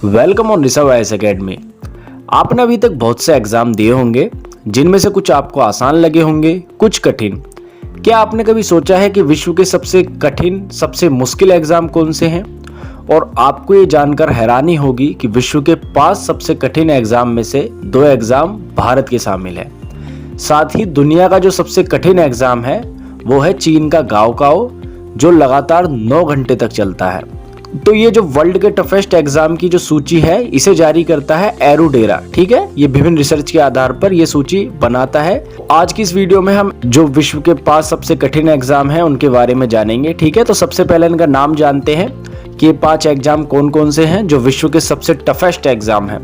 Welcome on Rishabh IAS academy. आपने अभी तक बहुत से एग्जाम दिए होंगे, जिनमें से कुछ आपको आसान लगे होंगे, कुछ कठिन। क्या आपने कभी सोचा है कि विश्व के सबसे कठिन, सबसे मुश्किल एग्जाम कौन से हैं? और आपको ये जानकर हैरानी होगी कि विश्व के 5 सबसे कठिन एग्जाम में से 2 एग्जाम भारत के शामिल है। साथ ही दुनिया का जो सबसे कठिन एग्जाम है वो है चीन का गाओकाओ, जो लगातार 9 घंटे तक चलता है। तो ये जो वर्ल्ड के टफेस्ट एग्जाम की जो सूची है, इसे जारी करता है एरुडेरा। ठीक है, ये विभिन्न रिसर्च के आधार पर ये सूची बनाता है। आज की इस वीडियो में हम जो विश्व के 5 सबसे कठिन एग्जाम हैं उनके बारे में जानेंगे। ठीक है, तो सबसे पहले इनका नाम जानते हैं कि ये 5 एग्जाम कौन कौन से हैं जो विश्व के सबसे टफेस्ट एग्जाम है।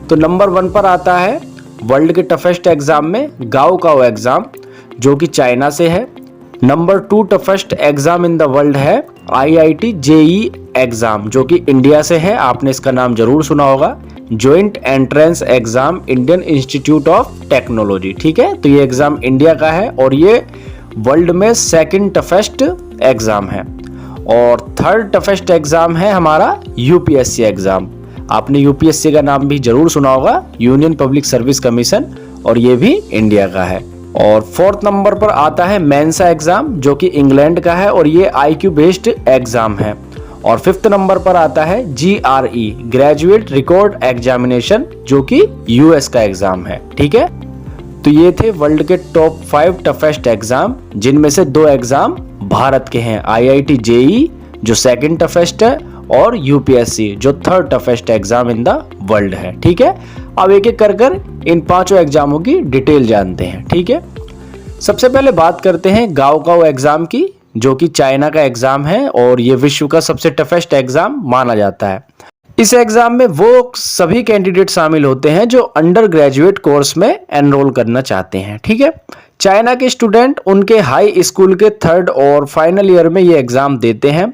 तो नंबर 1 पर आता है वर्ल्ड के टफेस्ट एग्जाम में गाओकाओ एग्जाम, जो कि चाइना से है। Number 2 toughest exam in the world है IIT JEE एग्जाम, जो कि इंडिया से है। आपने इसका नाम जरूर सुना होगा, joint entrance exam Indian institute of technology. ठीक है, तो ये एग्जाम इंडिया का है और ये वर्ल्ड में 2nd टफेस्ट एग्जाम है। और 3rd टफेस्ट एग्जाम है हमारा UPSC एग्जाम। आपने UPSC का नाम भी जरूर सुना होगा, यूनियन पब्लिक सर्विस कमीशन, और ये भी इंडिया का है। और 4th नंबर पर आता है मेंसा एग्जाम, जो कि इंग्लैंड का है और ये IQ बेस्ड एग्जाम है। और 5th नंबर पर आता है GRE ग्रेजुएट रिकॉर्ड एग्जामिनेशन, जो कि US का एग्जाम है। ठीक है, तो ये थे वर्ल्ड के टॉप 5 टफेस्ट एग्जाम, जिनमें से 2 एग्जाम भारत के हैं, IIT JEE जो 2nd टफेस्ट है और UPSC जो 3rd toughest exam in the world है। ठीक है, अब एक एक कर इन 5 एग्जामों की डिटेल जानते हैं। ठीक है, सबसे पहले बात करते हैं गाओकाओ एग्जाम की, जो कि चाइना का एग्जाम है और ये विश्व का सबसे टफेस्ट एग्जाम माना जाता है। इस एग्जाम में वो सभी कैंडिडेट शामिल होते हैं जो अंडर ग्रेजुएट कोर्स में एनरोल करना चाहते हैं। ठीक है, चाइना के स्टूडेंट उनके हाई स्कूल के 3rd और फाइनल ईयर में ये एग्जाम देते हैं।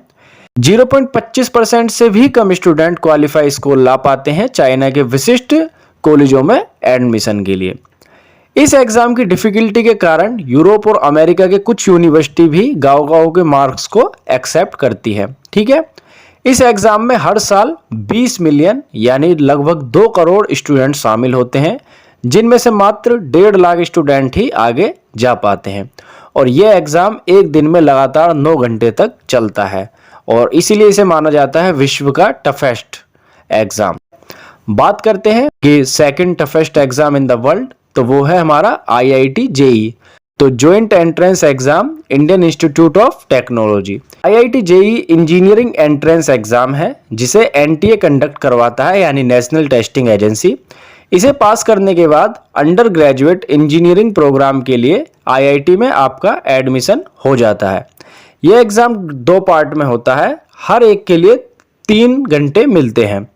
0.25% से भी कम स्टूडेंट क्वालिफाई स्कोर ला पाते हैं चाइना के विशिष्ट कॉलेजों में एडमिशन के लिए। इस एग्जाम की डिफिकल्टी के कारण यूरोप और अमेरिका के कुछ यूनिवर्सिटी भी गाओकाओ के मार्क्स को एक्सेप्ट करती है। ठीक है, इस एग्जाम में हर साल 20 मिलियन यानी लगभग 2 करोड़ स्टूडेंट शामिल होते हैं, जिनमें से मात्र 1.5 लाख स्टूडेंट ही आगे जा पाते हैं। और यह एग्जाम एक दिन में लगातार 9 घंटे तक चलता है और इसीलिए इसे माना जाता है विश्व का टफेस्ट एग्जाम। बात करते हैं कि 2nd toughest exam in the world, तो वो है हमारा IIT JEE, तो joint entrance exam Indian institute of technology. IIT JEE engineering entrance exam है, जिसे NTA कंडक्ट करवाता है, यानी नेशनल टेस्टिंग एजेंसी। इसे पास करने के बाद अंडर ग्रेजुएट इंजीनियरिंग प्रोग्राम के लिए IIT में आपका एडमिशन हो जाता है। यह एग्जाम 2 पार्ट में होता है, हर एक के लिए 3 घंटे मिलते हैं।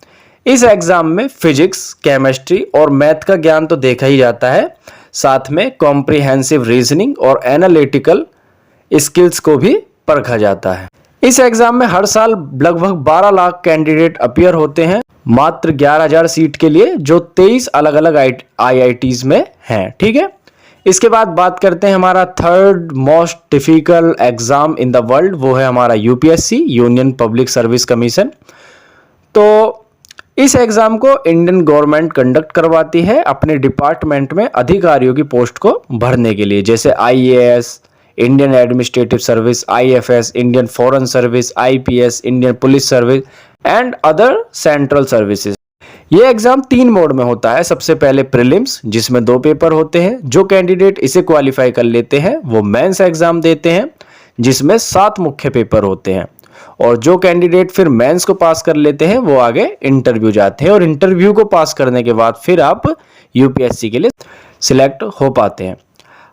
इस एग्जाम में फिजिक्स, केमिस्ट्री और मैथ का ज्ञान तो देखा ही जाता है, साथ में कॉम्प्रिहेंसिव रीजनिंग और एनालिटिकल स्किल्स को भी परखा जाता है। इस एग्जाम में हर साल लगभग 12 लाख कैंडिडेट अपीयर होते हैं, मात्र 11,000 सीट के लिए, जो 23 अलग अलग IITs में हैं। ठीक है, इसके बाद बात करते हैं हमारा 3rd most difficult exam in the world, वो है हमारा UPSC union public service commission. तो इस एग्जाम को इंडियन गवर्नमेंट कंडक्ट करवाती है अपने डिपार्टमेंट में अधिकारियों की पोस्ट को भरने के लिए, जैसे IAS Indian administrative service, IFS Indian foreign service, IPS Indian police service and other central services. ये एग्जाम 3 मोड में होता है। सबसे पहले प्रीलिम्स, जिसमें 2 पेपर होते हैं। जो कैंडिडेट इसे क्वालिफाई कर लेते हैं वो मेंस एग्जाम देते हैं, जिसमें 7 मुख्य पेपर होते हैं। और जो कैंडिडेट फिर मेंस को पास कर लेते हैं वो आगे इंटरव्यू जाते हैं, और इंटरव्यू को पास करने के बाद फिर आप UPSC के लिए सिलेक्ट हो पाते हैं।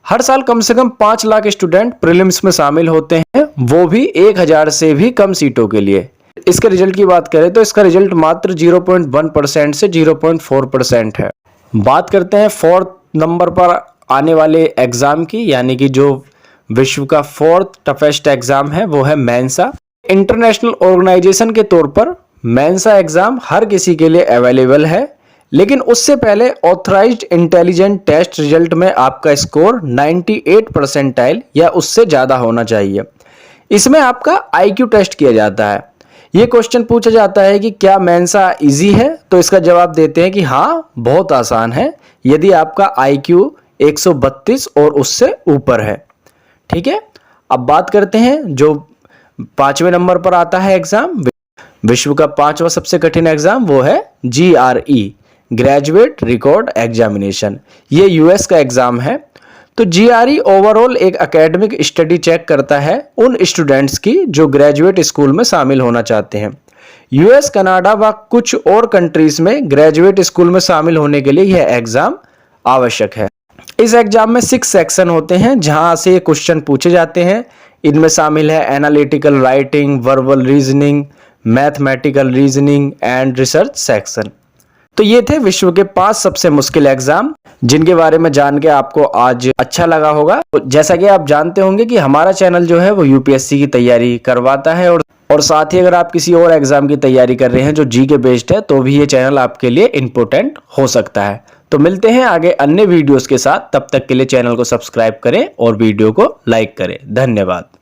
हर साल कम से कम 5 लाख स्टूडेंट प्रीलिम्स में शामिल होते हैं, वो भी 1000 से भी कम सीटों के लिए। इसके रिजल्ट की बात करें तो इसका रिजल्ट मात्र 0.1% से 0.4% है। बात करते हैं 4th नंबर पर आने वाले एग्जाम की, यानी कि जो विश्व का 4th टफेस्ट एग्जाम है वो है मेंसा। इंटरनेशनल ऑर्गेनाइजेशन के तौर पर मेंसा एग्जाम हर किसी के लिए अवेलेबल है, लेकिन उससे पहले ऑथराइज्ड इंटेलिजेंट टेस्ट रिजल्ट में आपका स्कोर 98 परसेंटाइल या उससे ज़्यादा होना चाहिए। इसमें आपका IQ टेस्ट किया जाता है। ये क्वेश्चन पूछा जाता है कि क्या मेंसा इजी है, तो इसका जवाब देते हैं कि हाँ बहुत आसान है यदि आपका IQ 132 और उससे ऊपर है। ठीक है, अब बात करते हैं जो 5वें नंबर पर आता है एग्जाम, विश्व का 5वां सबसे कठिन एग्जाम, वो है GRE, ग्रेजुएट रिकॉर्ड एग्जामिनेशन। ये US का एग्जाम है। तो GRE ओवरऑल एक एकेडमिक स्टडी चेक करता है उन स्टूडेंट्स की जो ग्रेजुएट स्कूल में शामिल होना चाहते हैं। US, कनाडा व कुछ और कंट्रीज में ग्रेजुएट स्कूल में शामिल होने के लिए यह एग्जाम आवश्यक है। इस एग्जाम में 6 सेक्शन होते हैं जहां से ये क्वेश्चन पूछे जाते हैं। इनमें शामिल है analytical writing, verbal reasoning, mathematical reasoning and research section. तो ये थे विश्व के 5 सबसे मुश्किल एग्जाम जिनके बारे में जान के आपको आज अच्छा लगा होगा। जैसा कि आप जानते होंगे कि हमारा चैनल जो है वो UPSC की तैयारी करवाता है और साथ ही अगर आप किसी और एग्जाम की तैयारी कर रहे हैं जो GK बेस्ड है तो भी ये चैनल आपके लिए इंपॉर्टेंट हो सकता है। तो मिलते हैं आगे अन्य वीडियोस के साथ, तब तक के लिए चैनल को सब्सक्राइब करें और वीडियो को लाइक करें। धन्यवाद।